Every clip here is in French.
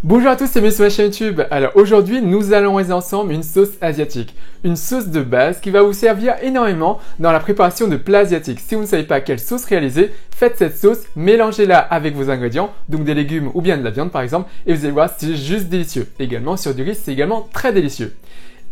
Bonjour à tous, c'est Miss sur ma chaîne YouTube. Alors aujourd'hui, nous allons réaliser ensemble une sauce asiatique. Une sauce de base qui va vous servir énormément dans la préparation de plats asiatiques. Si vous ne savez pas quelle sauce réaliser, faites cette sauce, mélangez-la avec vos ingrédients, donc des légumes ou bien de la viande par exemple, et vous allez voir, c'est juste délicieux. Également sur du riz, c'est également très délicieux.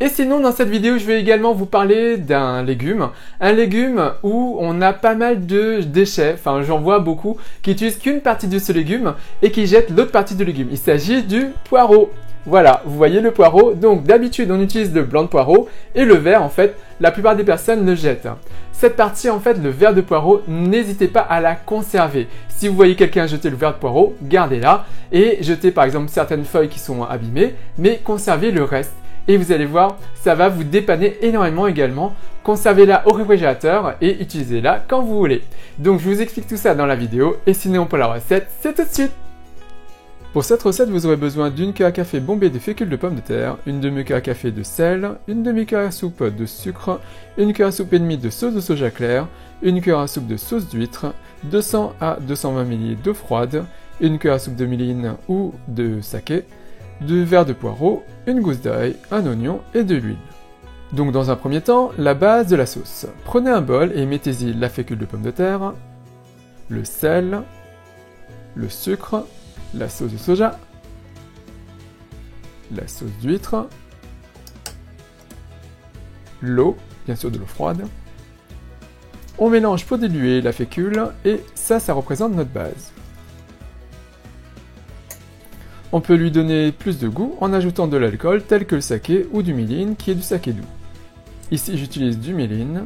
Et sinon, dans cette vidéo, je vais également vous parler d'un légume. Un légume où on a pas mal de déchets, enfin j'en vois beaucoup, qui utilisent qu'une partie de ce légume et qui jettent l'autre partie du légume. Il s'agit du poireau. Voilà, vous voyez le poireau. Donc d'habitude, on utilise le blanc de poireau et le vert, en fait, la plupart des personnes le jettent. Cette partie, en fait, le vert de poireau, n'hésitez pas à la conserver. Si vous voyez quelqu'un jeter le vert de poireau, gardez-la et jetez par exemple certaines feuilles qui sont abîmées, mais conservez le reste. Et vous allez voir, ça va vous dépanner énormément également. Conservez-la au réfrigérateur et utilisez-la quand vous voulez. Donc je vous explique tout ça dans la vidéo et sinon pour la recette, c'est tout de suite. Pour cette recette, vous aurez besoin d'une cuillère à café bombée de fécule de pommes de terre, une demi-cuillère à café de sel, une demi-cuillère à soupe de sucre, une cuillère à soupe et demie de sauce de soja clair, une cuillère à soupe de sauce d'huître, 200 à 220 ml d'eau froide, une cuillère à soupe de miline ou de saké, 2 verres de poireaux, une gousse d'ail, un oignon et de l'huile. Donc dans un premier temps, la base de la sauce. Prenez un bol et mettez-y la fécule de pomme de terre, le sel, le sucre, la sauce de soja, la sauce d'huître, l'eau, bien sûr de l'eau froide. On mélange pour diluer la fécule et ça représente notre base. On peut lui donner plus de goût en ajoutant de l'alcool tel que le saké ou du miline qui est du saké doux. Ici j'utilise du miline.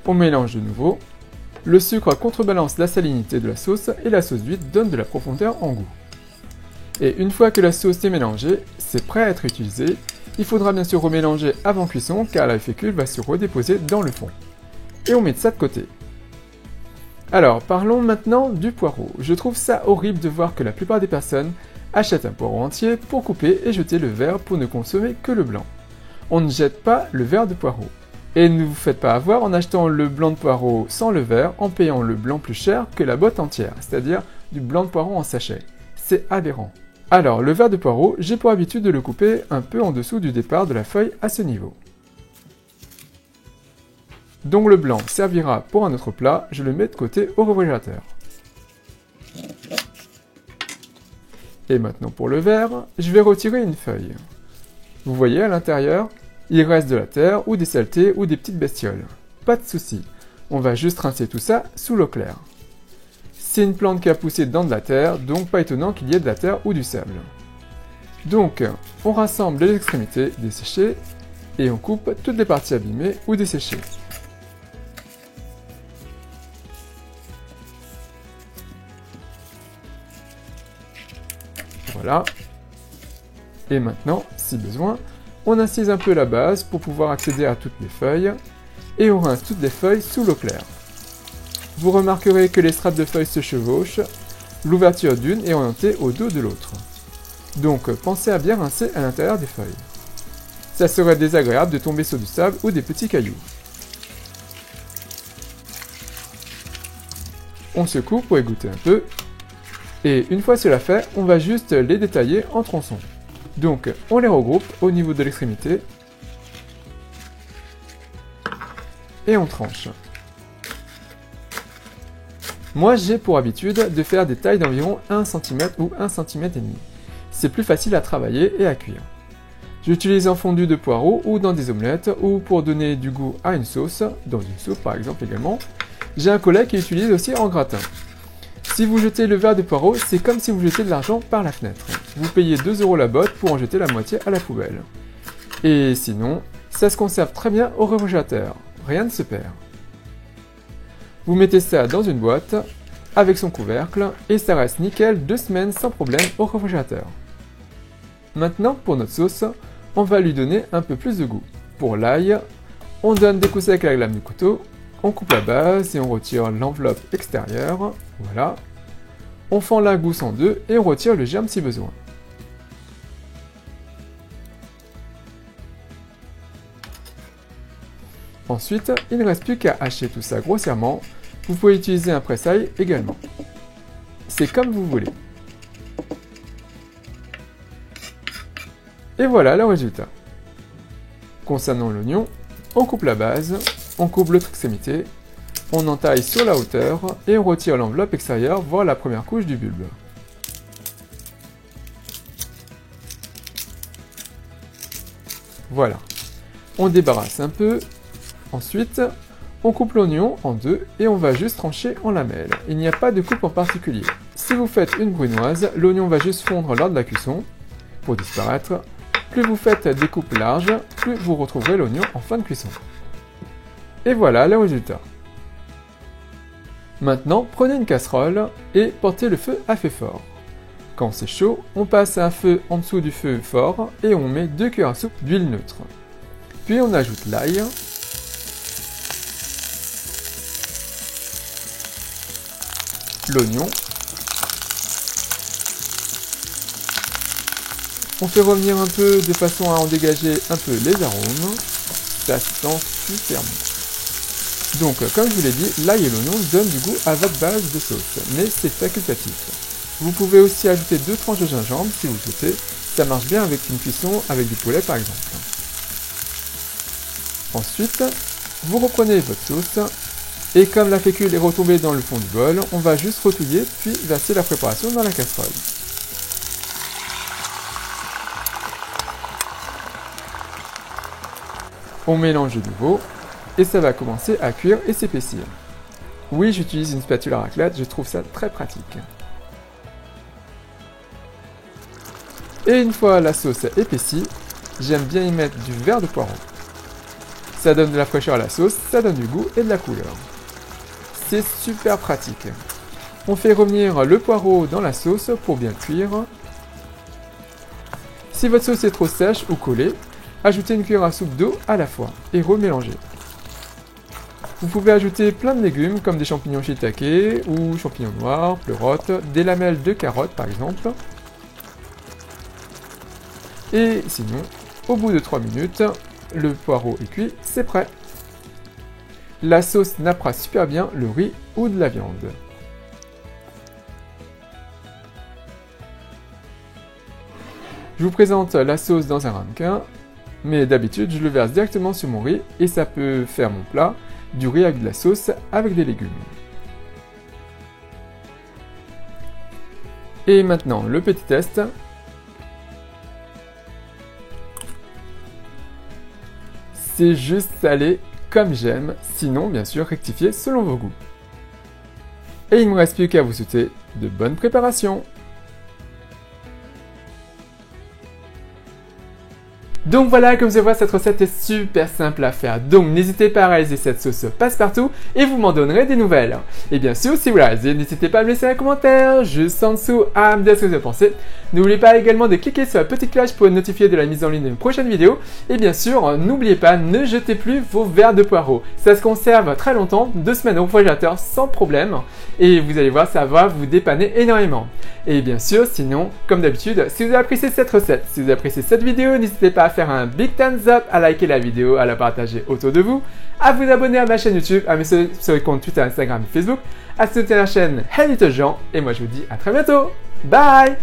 On mélange de nouveau. Le sucre contrebalance la salinité de la sauce et la sauce d'huître donne de la profondeur en goût. Et une fois que la sauce est mélangée, c'est prêt à être utilisé. Il faudra bien sûr remélanger avant cuisson car la fécule va se redéposer dans le fond. Et on met ça de côté. Alors, parlons maintenant du poireau. Je trouve ça horrible de voir que la plupart des personnes achètent un poireau entier pour couper et jeter le vert pour ne consommer que le blanc. On ne jette pas le vert de poireau. Et ne vous faites pas avoir en achetant le blanc de poireau sans le vert en payant le blanc plus cher que la boîte entière, c'est-à-dire du blanc de poireau en sachet. C'est aberrant. Alors, le vert de poireau, j'ai pour habitude de le couper un peu en dessous du départ de la feuille à ce niveau. Donc le blanc servira pour un autre plat, je le mets de côté au réfrigérateur. Et maintenant pour le vert, je vais retirer une feuille. Vous voyez à l'intérieur, il reste de la terre ou des saletés ou des petites bestioles. Pas de souci, on va juste rincer tout ça sous l'eau claire. C'est une plante qui a poussé dans de la terre, donc pas étonnant qu'il y ait de la terre ou du sable. Donc on rassemble les extrémités desséchées et on coupe toutes les parties abîmées ou desséchées. Voilà. Et maintenant, si besoin, on incise un peu la base pour pouvoir accéder à toutes les feuilles et on rince toutes les feuilles sous l'eau claire. Vous remarquerez que les strates de feuilles se chevauchent, l'ouverture d'une est orientée au dos de l'autre. Donc pensez à bien rincer à l'intérieur des feuilles. Ça serait désagréable de tomber sur du sable ou des petits cailloux. On secoue pour égoutter un peu. Et une fois cela fait, on va juste les détailler en tronçons. Donc on les regroupe au niveau de l'extrémité et on tranche. Moi j'ai pour habitude de faire des tailles d'environ 1 cm ou 1 cm et demi. C'est plus facile à travailler et à cuire. J'utilise en fondu de poireaux ou dans des omelettes ou pour donner du goût à une sauce, dans une soupe par exemple également. J'ai un collègue qui utilise aussi en gratin. Si vous jetez le verre de poireau, c'est comme si vous jetez de l'argent par la fenêtre. Vous payez 2 € la botte pour en jeter la moitié à la poubelle. Et sinon, ça se conserve très bien au réfrigérateur. Rien ne se perd. Vous mettez ça dans une boîte, avec son couvercle, et ça reste nickel 2 semaines sans problème au réfrigérateur. Maintenant, pour notre sauce, on va lui donner un peu plus de goût. Pour l'ail, on donne des coups secs avec la lame du couteau, on coupe la base et on retire l'enveloppe extérieure, voilà. On fend la gousse en deux et on retire le germe si besoin. Ensuite, il ne reste plus qu'à hacher tout ça grossièrement. Vous pouvez utiliser un presse-ail également. c'est comme vous voulez. Et voilà le résultat. Concernant l'oignon, on coupe la base, on coupe l'autre extrémité, on entaille sur la hauteur et on retire l'enveloppe extérieure, voire la première couche du bulbe. Voilà. On débarrasse un peu. Ensuite, on coupe l'oignon en deux et on va juste trancher en lamelles. Il n'y a pas de coupe en particulier. Si vous faites une brunoise, l'oignon va juste fondre lors de la cuisson pour disparaître. Plus vous faites des coupes larges, plus vous retrouverez l'oignon en fin de cuisson. Et voilà le résultat. Maintenant, prenez une casserole et portez le feu à feu fort. Quand c'est chaud, on passe un feu en dessous du feu fort et on met 2 cuillères à soupe d'huile neutre. Puis on ajoute l'ail, l'oignon. On fait revenir un peu de façon à en dégager un peu les arômes. Ça sent super bon. Donc, comme je vous l'ai dit, l'ail et l'oignon donnent du goût à votre base de sauce, mais c'est facultatif. Vous pouvez aussi ajouter 2 tranches de gingembre si vous le souhaitez. Ça marche bien avec une cuisson avec du poulet par exemple. Ensuite, vous reprenez votre sauce. Et comme la fécule est retombée dans le fond du bol, on va juste retouiller puis verser la préparation dans la casserole. On mélange de nouveau et ça va commencer à cuire et s'épaissir. Oui, j'utilise une spatule à raclette, je trouve ça très pratique. Et une fois la sauce épaissie, j'aime bien y mettre du verre de poireau. Ça donne de la fraîcheur à la sauce, ça donne du goût et de la couleur. C'est super pratique. On fait revenir le poireau dans la sauce pour bien cuire. Si votre sauce est trop sèche ou collée, ajoutez une cuillère à soupe d'eau à la fois et remélangez. Vous pouvez ajouter plein de légumes comme des champignons shiitake ou champignons noirs, pleurotes, des lamelles de carottes par exemple. Et sinon, au bout de 3 minutes, le poireau est cuit, c'est prêt. La sauce nappera super bien le riz ou de la viande. Je vous présente la sauce dans un ramequin, mais d'habitude je le verse directement sur mon riz et ça peut faire mon plat, du riz avec de la sauce avec des légumes. Et maintenant le petit test. C'est juste salé comme j'aime, sinon bien sûr rectifiez selon vos goûts. Et il ne me reste plus qu'à vous souhaiter de bonnes préparations. Donc voilà, comme vous voyez, cette recette est super simple à faire. Donc n'hésitez pas à réaliser cette sauce passe-partout et vous m'en donnerez des nouvelles. Et bien sûr, si vous la réalisez, n'hésitez pas à me laisser un commentaire juste en dessous à me dire ce que vous en pensez. N'oubliez pas également de cliquer sur la petite cloche pour être notifié de la mise en ligne d'une prochaine vidéo. Et bien sûr, n'oubliez pas, ne jetez plus vos verres de poireaux. Ça se conserve très longtemps, 2 semaines au réfrigérateur sans problème. Et vous allez voir, ça va vous dépanner énormément. Et bien sûr, sinon, comme d'habitude, si vous avez apprécié cette recette, si vous avez apprécié cette vidéo, n'hésitez pas à faire un big thumbs up, à liker la vidéo, à la partager autour de vous, à vous abonner à ma chaîne YouTube, à me suivre sur les comptes Twitter, Instagram et Facebook, à soutenir la chaîne Hey Little Jean, et moi je vous dis à très bientôt. Bye!